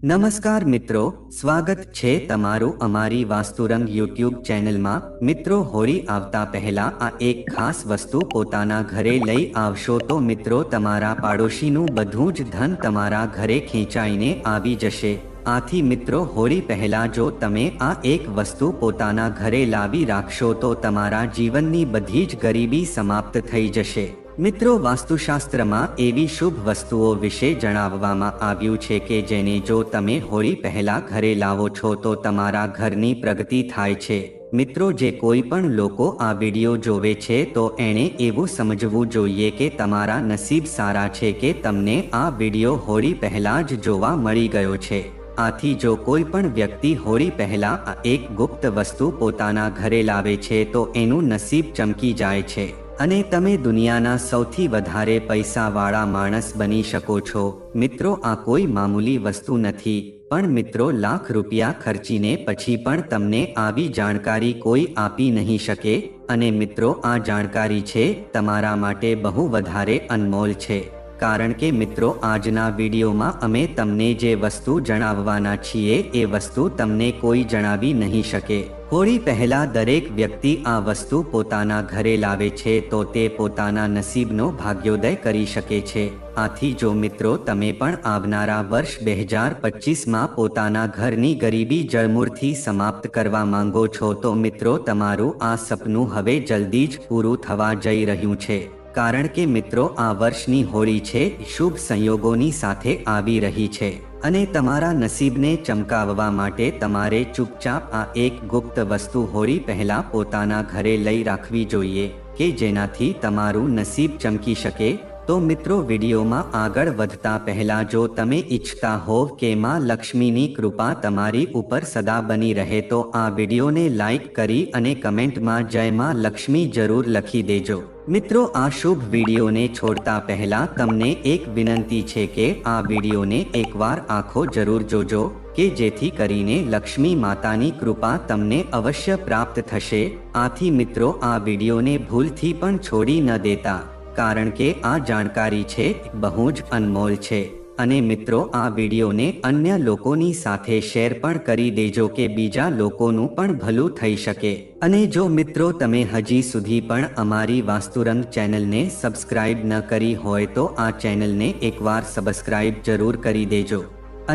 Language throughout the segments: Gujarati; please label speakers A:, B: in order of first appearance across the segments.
A: નમસ્કાર મિત્રો, સ્વાગત છે તમારું અમારી વાસ્તુરંગ યુટ્યુબ ચેનલમાં। મિત્રો, હોળી આવતા પહેલા આ એક ખાસ વસ્તુ પોતાના ઘરે લઈ આવશો તો મિત્રો તમારા પાડોશીનું બધું જ ધન તમારા ઘરે ખેંચાઈને આવી જશે। આથી મિત્રો, હોળી પહેલા જો તમે આ એક વસ્તુ પોતાના ઘરે લાવી રાખશો તો તમારા જીવનની બધી જ ગરીબી સમાપ્ત થઈ જશે। મિત્રો, વાસ્તુશાસ્ત્રમાં એવી શુભ વસ્તુઓ વિશે જણાવવામાં આવ્યું છે કે જેને જો તમે હોળી પહેલા ઘરે લાવો છો તો તમારા ઘરની પ્રગતિ થાય છે। મિત્રો, જે કોઈ પણ લોકો આ વિડીયો જોવે છે તો એણે એવું સમજવું જોઈએ કે તમારા નસીબ સારા છે કે તમને આ વિડીયો હોળી પહેલા જ જોવા મળી ગયો છે। આથી જો કોઈ પણ વ્યક્તિ હોળી પહેલા આ એક ગુપ્ત વસ્તુ પોતાના ઘરે લાવે છે તો એનું નસીબ ચમકી જાય છે અને તમે દુનિયાના સૌથી વધારે પૈસાવાળા માણસ બની શકો છો। મિત્રો, આ કોઈ મામૂલી વસ્તુ નથી, પણ મિત્રો લાખ રૂપિયા ખર્ચીને પછી પણ તમને આવી જાણકારી કોઈ આપી નહીં શકે। અને મિત્રો, આ જાણકારી છે તમારા માટે બહુ વધારે અનમોલ છે, કારણ કે મિત્રો આજના વિડીયોમાં અમે તમને જે વસ્તુ જણાવવાના છીએ એ વસ્તુ તમને કોઈ જણાવી નહીં શકે। હોળી પહેલા દરેક વ્યક્તિ આ વસ્તુ પોતાના ઘરે લાવે છે તો તે પોતાના નસીબનો ભાગ્યોદય કરી શકે છે। આથી જો મિત્રો તમે પણ આવનારા વર્ષ 2025માં પોતાના ઘરની ગરીબી જળમૂળથી સમાપ્ત કરવા માંગો છો તો મિત્રો તમારું આ સપનું હવે જલ્દી જ પૂરું થવા જઈ રહ્યું છે, કારણ કે મિત્રો આ વર્ષની હોળી છે શુભ સંયોગોની સાથે આવી રહી છે અને તમારા નસીબને ચમકાવવા માટે તમારે ચૂપચાપ આ એક ગુપ્ત વસ્તુ હોળી પહેલા પોતાના ઘરે લઈ રાખવી જોઈએ કે જેનાથી તમારું નસીબ ચમકી શકે। તો મિત્રો, વિડીયોમાં આગળ વધતા પહેલા જો તમે ઈચ્છતા હોવ કે માં લક્ષ્મીની કૃપા તમારી ઉપર સદા બની રહે તો આ વિડીયોને લાઈક કરી અને કમેન્ટમાં જય માં લક્ષ્મી જરૂર લખી દેજો। મિત્રો, આ શુભ વિડીયોને છોડતા પહેલા તમને એક વિનંતી છે કે આ વિડીયોને એકવાર આખો જરૂર જોજો કે જેથી કરીને લક્ષ્મી માતાની કૃપા તમને અવશ્ય પ્રાપ્ત થશે। આથી મિત્રો આ વિડીયોને ભૂલથી પણ છોડી ન દેતા, કારણ કે આ જાણકારી છે બહુ જ અનમોલ છે અને મિત્રો આ વિડીયોને અન્ય લોકોની સાથે શેર પણ કરી દેજો કે બીજા લોકોનું પણ ભલું થઈ શકે। અને જો મિત્રો તમે હજી સુધી પણ અમારી વાસ્તુરંગ ચેનલને સબસ્ક્રાઇબ ન કરી હોય તો આ ચેનલને એકવાર સબસ્ક્રાઇબ જરૂર કરી દેજો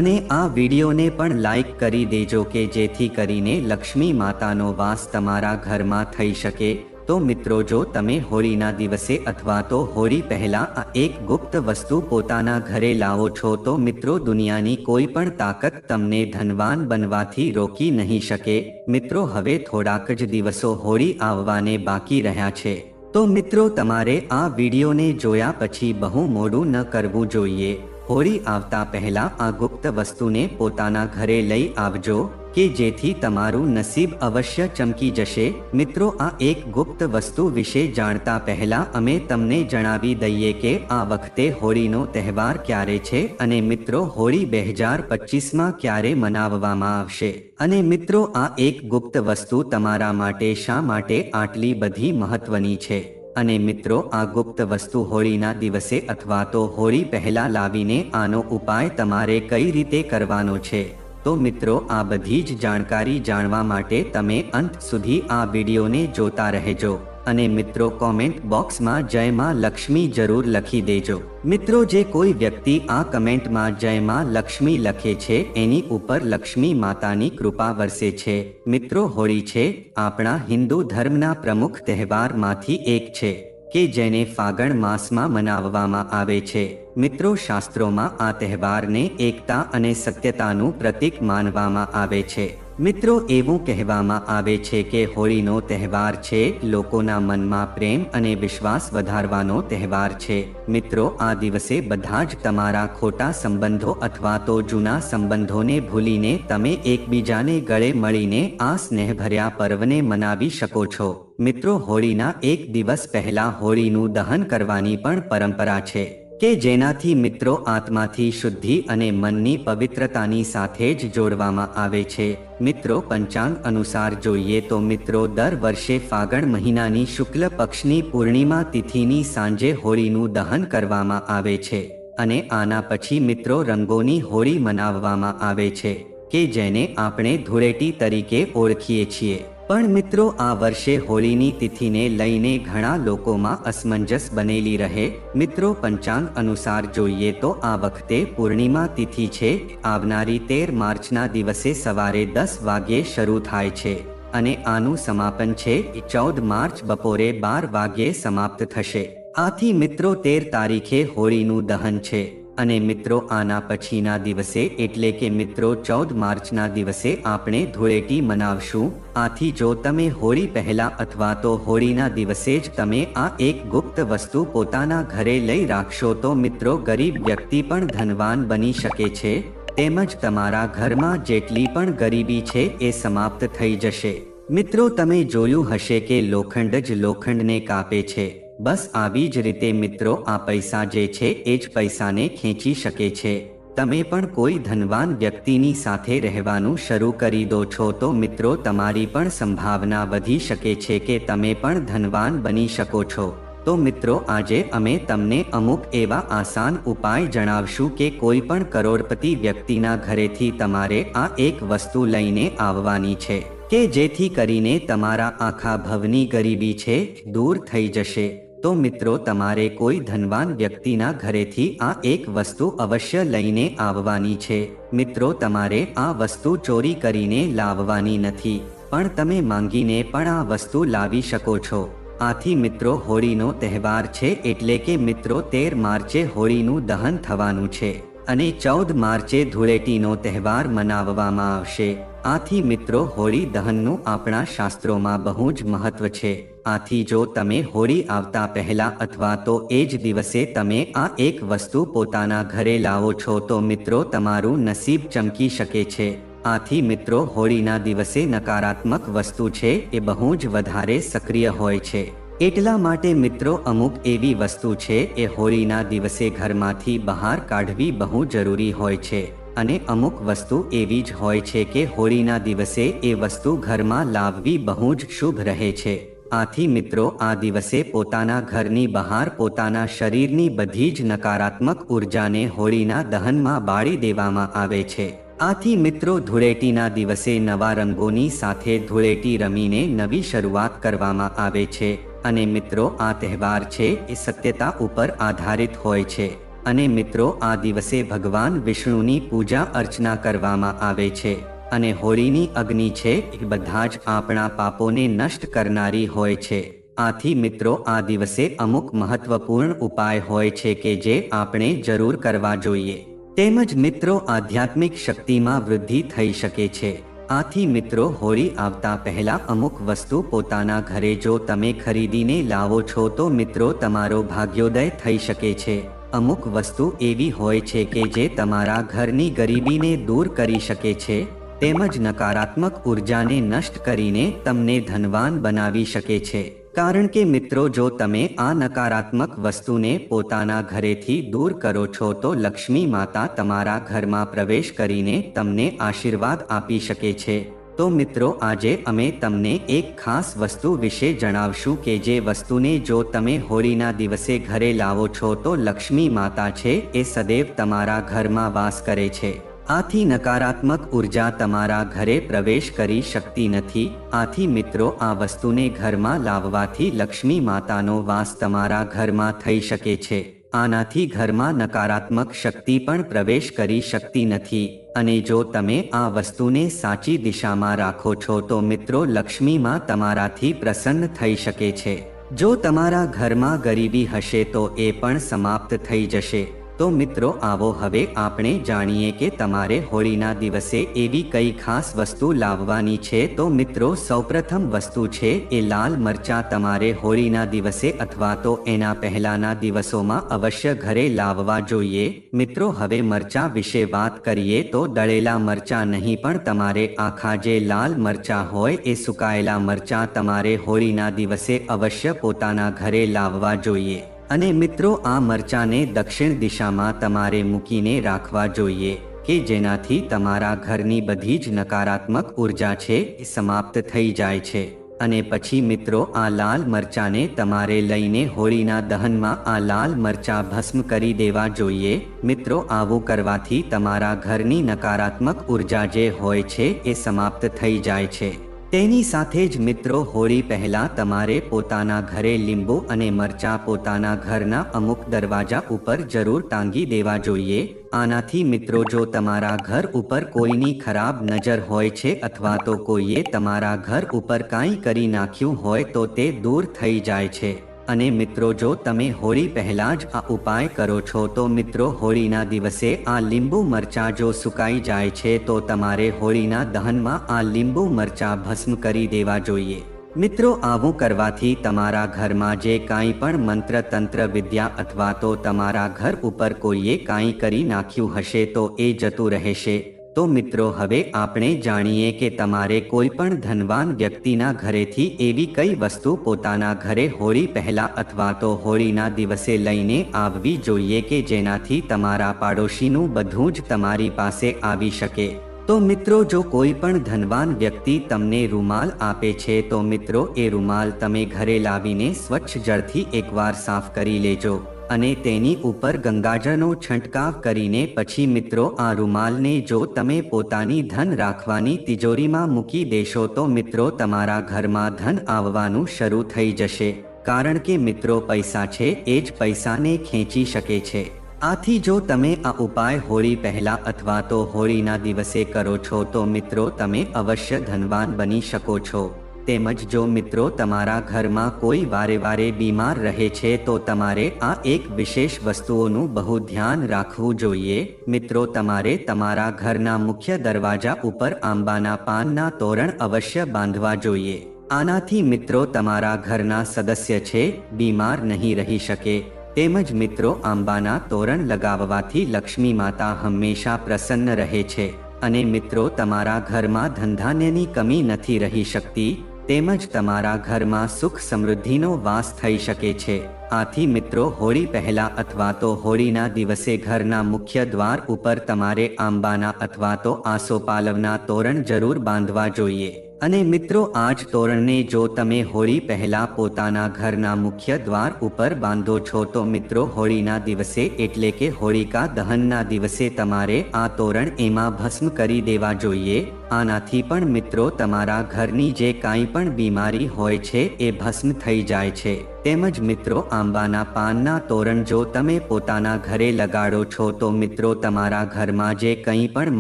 A: અને આ વિડીયોને પણ લાઈક કરી દેજો કે જેથી કરીને લક્ષ્મી માતાનો વાસ તમારા ઘરમાં થઈ શકે। તો મિત્રો, જો તમે હોળીના દિવસે અથવા તો હોળી પહેલા આ એક ગુપ્ત વસ્તુ પોતાના ઘરે લાવો છો તો મિત્રો દુનિયાની કોઈ પણ તાકાત તમને ધનવાન બનવાથી રોકી નહીં શકે। મિત્રો, હવે થોડાક જ દિવસો હોળી આવવાને બાકી રહ્યા છે, તો મિત્રો તમારે આ વિડીયોને જોયા પછી બહુ મોડું ન કરવું જોઈએ। હોળી આવતા પહેલા આ ગુપ્ત વસ્તુને પોતાના ઘરે લઈ આવજો કે જેથી તમારું નસીબ અવશ્ય ચમકી જશે। મિત્રો, આ એક ગુપ્ત વસ્તુ વિશે જાણતા પહેલા અમે તમને જણાવી દઈએ કે આ વખતે હોળીનો તહેવાર ક્યારે છે અને મિત્રો હોળી 2025માં ક્યારે મનાવવામાં આવશે અને મિત્રો આ એક ગુપ્ત વસ્તુ તમારા માટે શા માટે આટલી બધી મહત્વની છે અને મિત્રો આ ગુપ્ત વસ્તુ હોળીના દિવસે અથવા તો હોળી પહેલા લાવીને આનો ઉપાય તમારે કઈ રીતે કરવાનો છે। તો મિત્રો આ બધી જ જાણકારી જાણવા માટે તમે અંત સુધી આ વિડીયોને જોતા રહેજો અને મિત્રો કોમેન્ટ બોક્સમાં જય માં લક્ષ્મી જરૂર લખી દેજો। મિત્રો, જે કોઈ વ્યક્તિ આ કમેન્ટમાં જય માં લક્ષ્મી લખે છે એની ઉપર લક્ષ્મી માતાની કૃપા વરસે છે। મિત્રો, હોળી છે આપણા હિન્દુ ધર્મના પ્રમુખ તહેવારમાંથી એક છે કે જેને ફાગણ માસમાં મનાવવામાં આવે છે। મિત્રો, શાસ્ત્રોમાં આ તહેવારને એકતા અને સત્યતાનું પ્રતીક માનવામાં આવે છે। મિત્રો, એવું કહેવામાં આવે છે કે હોળીનો તહેવાર છે લોકોના મનમાં પ્રેમ અને વિશ્વાસ વધારવાનો તહેવાર છે। મિત્રો, આ દિવસે બધા જ તમારા ખોટા સંબંધો અથવા તો જૂના સંબંધોને ભૂલીને તમે એકબીજાને ગળે મળીને આ સ્નેહભર્યા પર્વને મનાવી શકો છો। મિત્રો, હોળીના એક દિવસ પહેલા હોળીનું દહન કરવાની પણ પરંપરા છે કે જેનાથી મિત્રો આત્માથી શુદ્ધિ અને મનની પવિત્રતાની સાથે જ જોડવામાં આવે છે। મિત્રો, પંચાંગ અનુસાર જોઈએ તો મિત્રો દર વર્ષે ફાગણ મહિનાની શુક્લ પક્ષની પૂર્ણિમા તિથિની સાંજે હોળીનું દહન કરવામાં આવે છે। અને આના પછી મિત્રો રંગોની હોળી મનાવવામાં આવે છે કે જેને આપણે ધૂળેટી તરીકે ઓળખીએ છીએ. પણ મિત્રો આ વર્ષે હોળીની તિથિને લઈને ઘણા લોકોમાં અસમંજસ બનેલી રહે. મિત્રો પંચાંગ અનુસાર જોઈએ તો આ વખતે પૂર્ણિમા તિથિ છે. આવનારી 13 માર્ચના દિવસે સવારે 10 વાગ્યે શરૂ થાય છે અને આનું સમાપન છે 14 માર્ચ બપોરે 12 વાગ્યે સમાપ્ત થશે. આથી મિત્રો 13 તારીખે હોળીનું દહન છે અને મિત્રો આના પછીના દિવસે એટલે કે મિત્રો 14 માર્ચના દિવસે આપણે ધૂળેટી મનાવશું. આથી જો તમે હોળી પહેલા અથવા તો હોળીના દિવસે જ તમે આ એક ગુપ્ત વસ્તુ પોતાના ઘરે લઈ રાખશો તો મિત્રો ગરીબ વ્યક્તિ પણ ધનવાન બની શકે છે, તેમજ તમારા ઘરમાં જેટલી પણ ગરીબી છે એ સમાપ્ત થઈ જશે. મિત્રો તમે જોયું હશે કે લોખંડ જ લોખંડને કાપે છે. બસ આવી જ રીતે મિત્રો આ પૈસા જે છે એ જ પૈસાને ખેંચી શકે છે. તમે પણ કોઈ ધનવાન વ્યક્તિની સાથે રહેવાનું શરૂ કરી દો છો તો મિત્રો તમારી પણ સંભાવના વધી શકે છે કે તમે પણ ધનવાન બની શકો છો. તો મિત્રો આજે અમે તમને અમુક એવા આસાન ઉપાય જણાવશું કે કોઈ પણ કરોડપતિ વ્યક્તિના ઘરેથી તમારે આ એક વસ્તુ લઈને આવવાની છે કે જેથી કરીને તમારા આખા ભવની ગરીબી છે દૂર થઈ જશે. તો મિત્રો તમારે કોઈ ધનવાન વ્યક્તિના ઘરેથી આ એક વસ્તુ અવશ્ય લઈને આવવાની છે. મિત્રો તમારે આ વસ્તુ ચોરી કરીને લાવવાની નથી, પણ તમે માંગીને પણ આ વસ્તુ લાવી શકો છો. આથી મિત્રો હોળીનો તહેવાર છે એટલે કે મિત્રો 13 માર્ચે હોળીનું દહન થવાનું છે અને 14 માર્ચે ધૂળેટીનો તહેવાર મનાવવામાં આવશે. આથી મિત્રો હોળી દહનનું આપણા શાસ્ત્રોમાં બહુ જ મહત્વ છે. આથી જો તમે હોળી આવતા પહેલા અથવા તો એ જ દિવસે તમે આ એક વસ્તુ પોતાના ઘરે લાવો છો તો મિત્રો તમારું નસીબ ચમકી શકે છે. આથી મિત્રો હોળીના દિવસે નકારાત્મક વસ્તુ છે એ બહુ જ વધારે સક્રિય હોય છે. એટલા માટે મિત્રો અમુક એવી વસ્તુ છે એ હોળીના દિવસે ઘરમાંથી બહાર કાઢવી બહુ જરૂરી હોય છે અને અમુક વસ્તુ એવી જ હોય છે કે હોળીના દિવસે એ વસ્તુ ઘરમાં લાવવી બહુ જ શુભ રહે છે. આથી મિત્રો આ દિવસે પોતાના ઘરની બહાર પોતાના શરીરની બધી જ નકારાત્મક ઉર્જાને હોળીના દહનમાં બાળી દેવામાં આવે છે. આથી મિત્રો ધૂળેટીના દિવસે નવા રંગોની સાથે ધૂળેટી રમીને નવી શરૂઆત કરવામાં આવે છે અને મિત્રો આ તહેવાર છે એ સત્યતા ઉપર આધારિત હોય છે અને મિત્રો આ દિવસે ભગવાન વિષ્ણુની પૂજા અર્ચના કરવામાં આવે છે અને હોળીની અગ્નિ છે એ બધા જ આપણા પાપોને નષ્ટ કરનારી હોય છે. આથી મિત્રો આ દિવસે અમુક મહત્વપૂર્ણ ઉપાય હોય છે કે જે આપણે જરૂર કરવા જોઈએ. તેમજ મિત્રો આધ્યાત્મિક શક્તિમાં વૃદ્ધિ થઈ શકે છે. આથી મિત્રો હોળી આવતા પહેલા અમુક વસ્તુ પોતાના ઘરે જો તમે ખરીદીને લાવો છો તો મિત્રો તમારો ભાગ્યોદય થઈ શકે છે. અમુક વસ્તુ એવી હોય છે કે જે તમારા ઘરની ગરીબીને દૂર કરી શકે છે તેમજ નકારાત્મક ઉર્જાને નષ્ટ કરીને તમને ધનવાન બનાવી શકે છે. કારણ કે મિત્રો જો તમે આ નકારાત્મક વસ્તુને પોતાના ઘરેથી દૂર કરો છો તો લક્ષ્મી માતા તમારા ઘરમાં પ્રવેશ કરીને તમને આશીર્વાદ આપી શકે છે. તો મિત્રો આજે અમે તમને એક ખાસ વસ્તુ વિશે જણાવશું કે જે વસ્તુને જો તમે હોળીના દિવસે ઘરે લાવો છો તો લક્ષ્મી માતા છે એ સદૈવ તમારા ઘરમાં વાસ કરે છે. આથી નકારાત્મક ઉર્જા તમારા ઘરે પ્રવેશ કરી શકતી નથી. આથી મિત્રો આ વસ્તુને ઘરમાં લાવવાથી લક્ષ્મી માતાનો વાસ તમારા ઘરમાં થઈ શકે છે. આનાથી ઘરમાં નકારાત્મક શક્તિ પણ પ્રવેશ કરી શકતી નથી અને જો તમે આ વસ્તુને સાચી દિશામાં રાખો છો તો મિત્રો લક્ષ્મી માં તમારાથી પ્રસન્ન થઈ શકે છે. જો તમારા ઘરમાં ગરીબી હશે તો એ પણ સમાપ્ત થઈ જશે. તો મિત્રો આવો હવે આપણે જાણીએ કે તમારે હોળીના દિવસે એવી કઈ ખાસ વસ્તુ લાવવાની છે. તો મિત્રો સૌપ્રથમ વસ્તુ છે એ લાલ મરચાં તમારે હોળીના દિવસે અથવા તો એના પહેલાના દિવસોમાં અવશ્ય ઘરે લાવવા જોઈએ. મિત્રો હવે મરચાં વિશે વાત કરીએ તો દળેલા મરચાં નહીં પણ તમારે આખા જે લાલ મરચાં હોય એ સુકાયેલા મરચાં તમારે હોળીના દિવસે અવશ્ય પોતાના ઘરે લાવવા જોઈએ. અને મિત્રો આ મરચાંને દક્ષિણ દિશામાં તમારે મૂકીને રાખવા જોઈએ કે જેનાથી તમારા ઘરની બધી જ નકારાત્મક ઉર્જા છે એ સમાપ્ત થઈ જાય છે. અને પછી મિત્રો આ લાલ મરચાને તમારે લઈને હોળીના દહનમાં આ લાલ મરચા ભસ્મ કરી દેવા જોઈએ. મિત્રો આવું કરવાથી તમારા ઘરની નકારાત્મક ઉર્જા જે હોય છે એ સમાપ્ત થઈ જાય છે. તેની સાથે જ મિત્રો હોળી પહેલા તમારે પોતાના ઘરે લીંબુ અને મરચાં પોતાના ઘરના અમુક દરવાજા ઉપર જરૂર ટાંગી દેવા જોઈએ. આનાથી મિત્રો જો તમારા ઘર ઉપર કોઈની ખરાબ નજર હોય છે અથવા તો કોઈએ તમારા ઘર ઉપર કાંઈ કરી નાખ્યું હોય તો તે દૂર થઈ જાય છે. અને મિત્રો જો તમે હોળી પહેલા જ આ ઉપાય કરો છો તો મિત્રો હોળીના દિવસે આ લીંબુ મરચાં જો સુકાઈ જાય છે તો તમારે હોળીના દહનમાં આ લીંબુ મરચાં ભસ્મ કરી દેવા જોઈએ. મિત્રો આવું કરવાથી તમારા ઘરમાં જે કાંઈ પણ મંત્ર તંત્ર વિદ્યા અથવા તો તમારા ઘર ઉપર કોઈએ કાંઈ કરી નાખ્યું હશે તો એ જતું રહેશે. તો મિત્રો હવે આપણે જાણીએ કે તમારે કોઈ પણ ધનવાન વ્યક્તિના ઘરેથી એવી કઈ વસ્તુ પોતાના ઘરે હોળી પહેલા અથવા તો હોળીના દિવસે લઈને આવવી જોઈએ કે જેનાથી તમારા પાડોશીનું બધું જ તમારી પાસે આવી શકે. તો મિત્રો જો કોઈ પણ ધનવાન વ્યક્તિ તમને રૂમાલ આપે છે તો મિત્રો એ રૂમાલ તમે ઘરે લાવીને સ્વચ્છ જળથી એકવાર સાફ કરી લેજો અને તેની ઉપર ગંગાજળનો છંટકાવ કરીને પછી મિત્રો આ રૂમાલને જો તમે પોતાની ધન રાખવાની તિજોરીમાં મૂકી દેશો તો મિત્રો તમારા ઘરમાં ધન આવવાનું શરૂ થઈ જશે. કારણ કે મિત્રો પૈસા છે એ જ પૈસાને ખેંચી શકે છે. આથી જો તમે આ ઉપાય હોળી પહેલા અથવા તો હોળીના દિવસે કરો છો તો મિત્રો તમે અવશ્ય ધનવાન બની શકો છો. તેમજ જો મિત્રો તમારા ઘરમાં કોઈ વારે બીમાર રહે છે તો તમારે આ એક વિશેષ વસ્તુઓનું બહુ ધ્યાન રાખવું જોઈએ. મિત્રો તમારે તમારા ઘરના મુખ્ય દરવાજા ઉપર આંબાના પાનના તોરણ અવશ્ય બાંધવા જોઈએ. આનાથી મિત્રો તમારા ઘરના સદસ્ય છે બીમાર નહીં રહી શકે. તેમજ મિત્રો આંબાના તોરણ લગાવવાથી લક્ષ્મી માતા હંમેશા પ્રસન્ન રહે છે અને મિત્રો તમારા ઘરમાં ધનધાન્યની કમી નથી રહી શકતી. તેમજ તમારા ઘરમાં સુખ સમૃદ્ધિનો વાસ થઈ શકે છે. આથી મિત્રો હોળી પહેલા અથવા તો હોળીના દિવસે ઘરના મુખ્ય દ્વાર ઉપર તમારે આંબાના અથવા તો આસોપાલવના તોરણ જરૂર બાંધવા જોઈએ. અને મિત્રો આ જ તોરણને જો તમે હોળી પહેલા પોતાના ઘરના મુખ્ય દ્વાર ઉપર બાંધો છો તો મિત્રો હોળીના દિવસે એટલે કે હોળિકા દહનના દિવસે તમારે આ તોરણ એમાં ભસ્મ કરી દેવા જોઈએ. આનાથી પણ મિત્રો તમારા ઘરની જે કાંઈ પણ બીમારી હોય છે એ ભસ્મ થઈ જાય છે. તેમજ મિત્રો આંબાના પાનના તોરણ જો તમે પોતાના ઘરે લગાડો છો તો મિત્રો તમારા ઘરમાં જે કંઈ પણ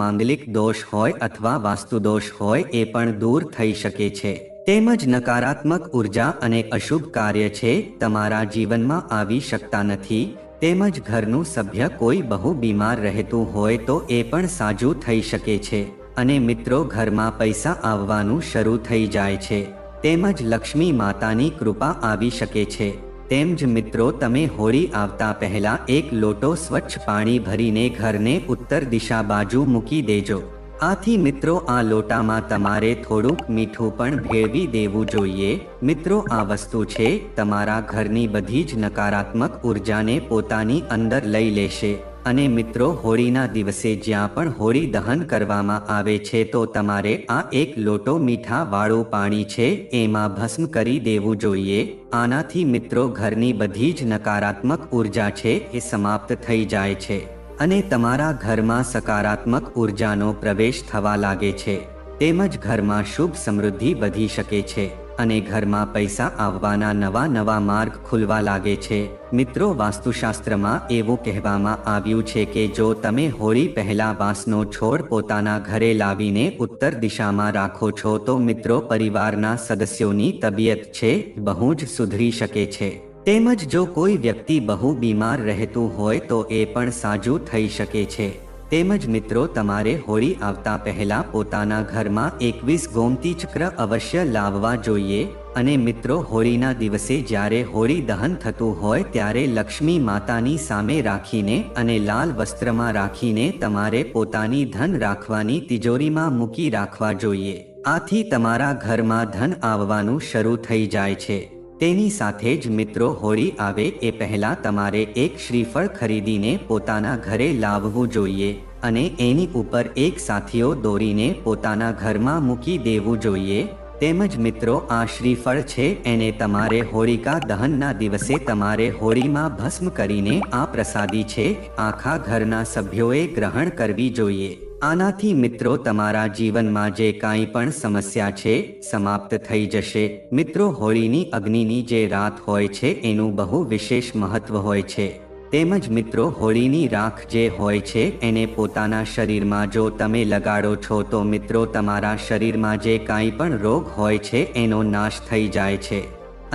A: માંગલિક દોષ હોય અથવા વાસ્તુ દોષ હોય એ પણ દૂર થઈ શકે છે. તેમજ નકારાત્મક ઉર્જા અને અશુભ કાર્ય છે તમારા જીવનમાં આવી શકતા નથી. તેમજ ઘરનું સભ્ય કોઈ બહુ બીમાર રહેતું હોય તો એ પણ સાજું થઈ શકે છે અને મિત્રો ઘરમાં પૈસા આવવાનું શરૂ થઈ જાય છે. તેમજ લક્ષ્મી માતાની કૃપા આવી શકે છે. તેમજ મિત્રો તમે હોળી આવતા પહેલા એક લોટો સ્વચ્છ પાણી ભરીને ઘરને ઉત્તર દિશા બાજુ મૂકી દેજો. આથી મિત્રો આ લોટામાં તમારે થોડુંક મીઠું પણ ભેળવી દેવું જોઈએ. મિત્રો આ વસ્તુ છે તમારા ઘરની બધી જ નકારાત્મક ઉર્જાને પોતાની અંદર લઈ લેશે. અને મિત્રો હોળીના દિવસે જ્યાં પણ હોળી દહન કરવામાં આવે છે તો તમારે આ એક લોટો મીઠા વાળું પાણી છે એમાં ભસ્મ કરી દેવું જોઈએ. આનાથી મિત્રો ઘરની બધી જ નકારાત્મક ઉર્જા છે એ સમાપ્ત થઈ જાય છે અને તમારા ઘરમાં સકારાત્મક ઉર્જાનો પ્રવેશ થવા લાગે છે. તેમજ ઘરમાં શુભ સમૃદ્ધિ વધી શકે છે અને ઘરમાં પૈસા આવવાના નવા માર્ગ ખુલવા લાગે છે. મિત્રો વાસ્તુશાસ્ત્રમાં એવું કહેવામાં આવ્યું છે કે જો તમે હોળી પહેલા વાંસનો છોડ પોતાના ઘરે લાવીને ઉત્તર દિશામાં રાખો છો તો મિત્રો પરિવારના સદસ્યોની તબિયત છે બહુ જ સુધરી શકે છે. તેમજ જો કોઈ વ્યક્તિ બહુ બીમાર રહેતું હોય તો એ પણ સાજું થઈ શકે છે. તેમજ મિત્રો તમારે હોળી આવતા પહેલા પોતાના ઘરમાં 21 ગોમતી ચક્ર અવશ્ય લાવવા જોઈએ. અને મિત્રો હોળીના દિવસે જ્યારે હોળી દહન થતું હોય ત્યારે લક્ષ્મી માતાની સામે રાખીને અને લાલ વસ્ત્રમાં રાખીને તમારે પોતાની ધન રાખવાની તિજોરીમાં મૂકી રાખવા જોઈએ. આથી તમારા ઘરમાં ધન આવવાનું શરૂ થઈ જાય છે. તેની સાથે જ મિત્રો હોળી આવે એ પહેલા તમારે એક શ્રીફળ ખરીદીને પોતાના ઘરે લાવવું જોઈએ અને એની ઉપર એક સાથીઓ દોરીને પોતાના ઘરમાં મૂકી દેવું જોઈએ. તેમજ મિત્રો આ શ્રીફળ છે એને તમારે હોળિકા દહનના દિવસે તમારે હોળીમાં ભસ્મ કરીને આ પ્રસાદી છે આખા ઘરના સભ્યોએ ગ્રહણ કરવી જોઈએ। આનાથી મિત્રો તમારા જીવનમાં જે કાંઈ પણ સમસ્યા છે સમાપ્ત થઈ જશે। મિત્રો હોળીની અગ્નિની જે રાત હોય છે એનું બહુ વિશેષ મહત્વ હોય છે। તેમજ મિત્રો હોળીની રાખ જે હોય છે એને પોતાના શરીરમાં જો તમે લગાડો છો તો મિત્રો તમારા શરીરમાં જે કાંઈ પણ રોગ હોય છે એનો નાશ થઈ જાય છે।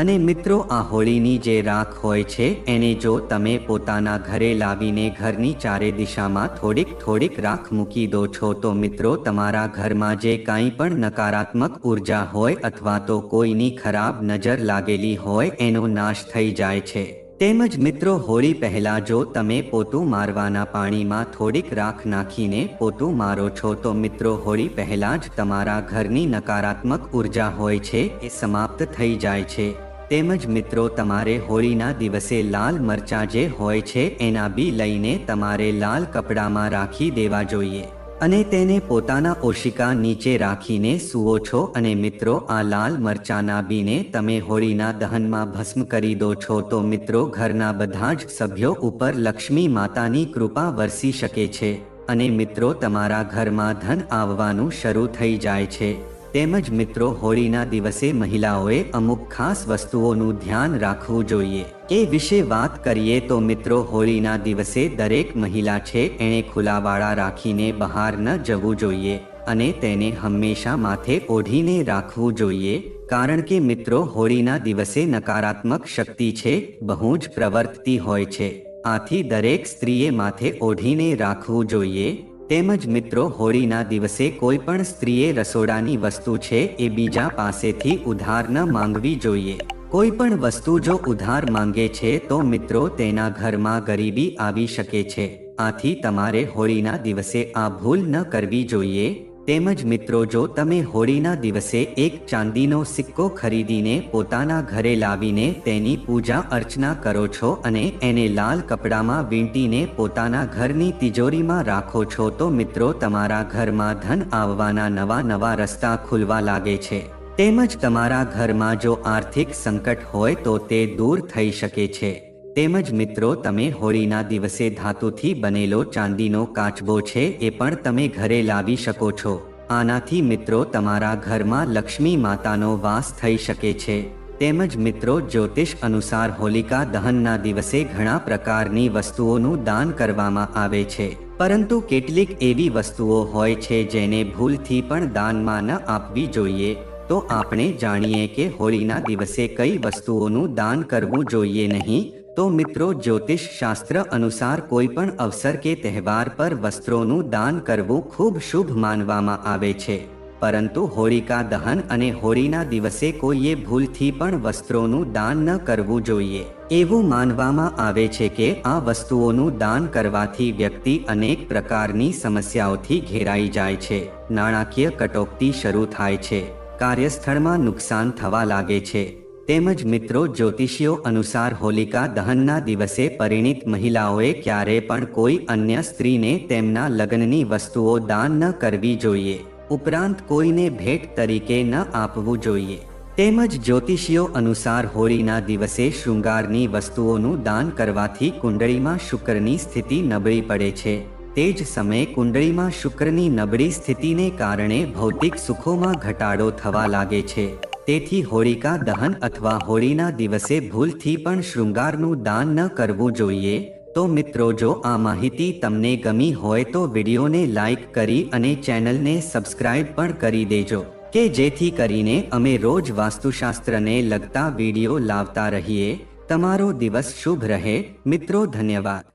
A: અને મિત્રો આ હોળીની જે રાખ હોય છે એને જો તમે પોતાના ઘરે લાવીને ઘરની ચારે દિશામાં થોડીક થોડીક રાખ મૂકી દો છો તો મિત્રો તમારા ઘરમાં જે કાંઈ પણ નકારાત્મક ઉર્જા હોય અથવા તો કોઈની ખરાબ નજર લાગેલી હોય એનો નાશ થઈ જાય છે। તેમજ મિત્રો હોળી પહેલા જો તમે પોતું મારવાના પાણીમાં થોડીક રાખ નાખીને પોતું મારો છો તો મિત્રો હોળી પહેલા જ તમારા ઘરની નકારાત્મક ઉર્જા હોય છે એ સમાપ્ત થઈ જાય છે। તેમજ મિત્રો તમારે હોળીના દિવસે લાલ મરચાં જે હોય છે એના બી લઈને તમારે લાલ કપડામાં રાખી દેવા જોઈએ અને તેને પોતાના ઓશિકા નીચે રાખીને સૂવો છો। અને મિત્રો આ લાલ મરચાંના બીને તમે હોળીના દહનમાં ભસ્મ કરી દો છો તો મિત્રો ઘરના બધા જ સભ્યો ઉપર લક્ષ્મી માતાની કૃપા વરસી શકે છે અને મિત્રો તમારા ઘરમાં ધન આવવાનું શરૂ થઈ જાય છે। તેમજ મિત્રો હોળીના દિવસે મહિલાઓએ અમુક ખાસ વસ્તુઓનું ધ્યાન રાખવું જોઈએ। એ વિશે વાત કરીએ તો મિત્રો હોળીના દિવસે દરેક મહિલા છે એણે ખુલ્લાવાળા રાખીને બહાર ન જવું જોઈએ અને તેને હંમેશા માથે ઓઢીને રાખવું જોઈએ કારણ કે મિત્રો હોળીના દિવસે નકારાત્મક શક્તિ છે બહુ જ પ્રવર્તતી હોય છે। આથી દરેક સ્ત્રીએ માથે ઓઢીને રાખવું જોઈએ। તેમજ મિત્રો હોળીના દિવસે કોઈ પણ સ્ત્રીએ રસોડાની વસ્તુ છે એ બીજા પાસેથી ઉધાર ન માંગવી જોઈએ। કોઈ પણ વસ્તુ જો ઉધાર માંગે છે તો મિત્રો તેના ઘરમાં ગરીબી આવી શકે છે। આથી તમારે હોળીના દિવસે આ ભૂલ ન કરવી જોઈએ। તેમજ મિત્રો જો તમે હોળીના દિવસે એક ચાંદીનો સિક્કો ખરીદીને પોતાના ઘરે લાવીને તેની પૂજા અર્ચના કરો છો અને એને લાલ કપડામાં વીંટીને પોતાના ઘરની તિજોરીમાં રાખો છો તો મિત્રો તમારા ઘરમાં ધન આવવાના નવા નવા રસ્તા ખુલવા લાગે છે। તેમજ તમારા ઘરમાં જો આર્થિક સંકટ હોય તો તે દૂર થઈ શકે છે। તેમજ મિત્રો તમે હોળીના દિવસે ધાતુથી બનેલો ચાંદીનો કાચબો છે એ પણ તમે ઘરે લાવી શકો છો। આનાથી મિત્રો તમારા ઘરમાં લક્ષ્મી માતાનો વાસ થઈ શકે છે। તેમજ મિત્રો જ્યોતિષ અનુસાર હોલિકા દહનના દિવસે ઘણા પ્રકારની વસ્તુઓનું દાન કરવામાં આવે છે પરંતુ કેટલીક એવી વસ્તુઓ હોય છે જેને ભૂલથી પણ દાનમાં ન આપવી જોઈએ। તો આપણે જાણીએ કે હોળીના દિવસે કઈ વસ્તુઓનું દાન કરવું જોઈએ નહીં। તો મિત્રો જ્યોતિષ શાસ્ત્ર અનુસાર કોઈ પણ અવસર કે તહેવાર પર વસ્ત્રોનું દાન કરવું ખૂબ શુભ માનવામાં આવે છે પરંતુ હોળિકા દહન અને હોળીના દિવસે કોઈએ ભૂલથી પણ વસ્ત્રોનું દાન ન કરવું જોઈએ। એવું માનવામાં આવે છે કે આ વસ્તુઓનું દાન કરવાથી વ્યક્તિ અનેક પ્રકારની સમસ્યાઓથી ઘેરાઈ જાય છે। નાણાકીય કટોકટી શરૂ થાય છે, કાર્યસ્થળમાં નુકસાન થવા લાગે છે। તેમજ મિત્રો જ્યોતિષીઓ અનુસાર હોલિકા દહનના દિવસે પરિણીત મહિલાઓએ ક્યારે પણ કોઈ અન્ય સ્ત્રીને તેમના લગ્નની વસ્તુઓ દાન ન કરવી જોઈએ ઉપરાંત કોઈને ભેટ તરીકે ન આપવું જોઈએ। તેમજ જ્યોતિષીઓ અનુસાર હોળીના દિવસે શૃંગારની વસ્તુઓનું દાન કરવાથી કુંડળીમાં શુક્રની સ્થિતિ નબળી પડે છે। તે જ સમયે કુંડળીમાં શુક્રની નબળી સ્થિતિને કારણે ભૌતિક સુખોમાં ઘટાડો થવા લાગે છે। તેથી હોળિકા દહન અથવા હોળીના દિવસે ભૂલથી પણ શૃંગારનું દાન ન કરવું જોઈએ। તો મિત્રો જો આ માહિતી તમને ગમી હોય તો વિડીયોને લાઈક કરી અને ચેનલને સબસ્ક્રાઇબ પણ કરી દેજો કે જેથી કરીને અમે રોજ વાસ્તુશાસ્ત્રને લગતા વિડીયો લાવતા રહીએ। તમારો દિવસ શુભ રહે મિત્રો, ધન્યવાદ।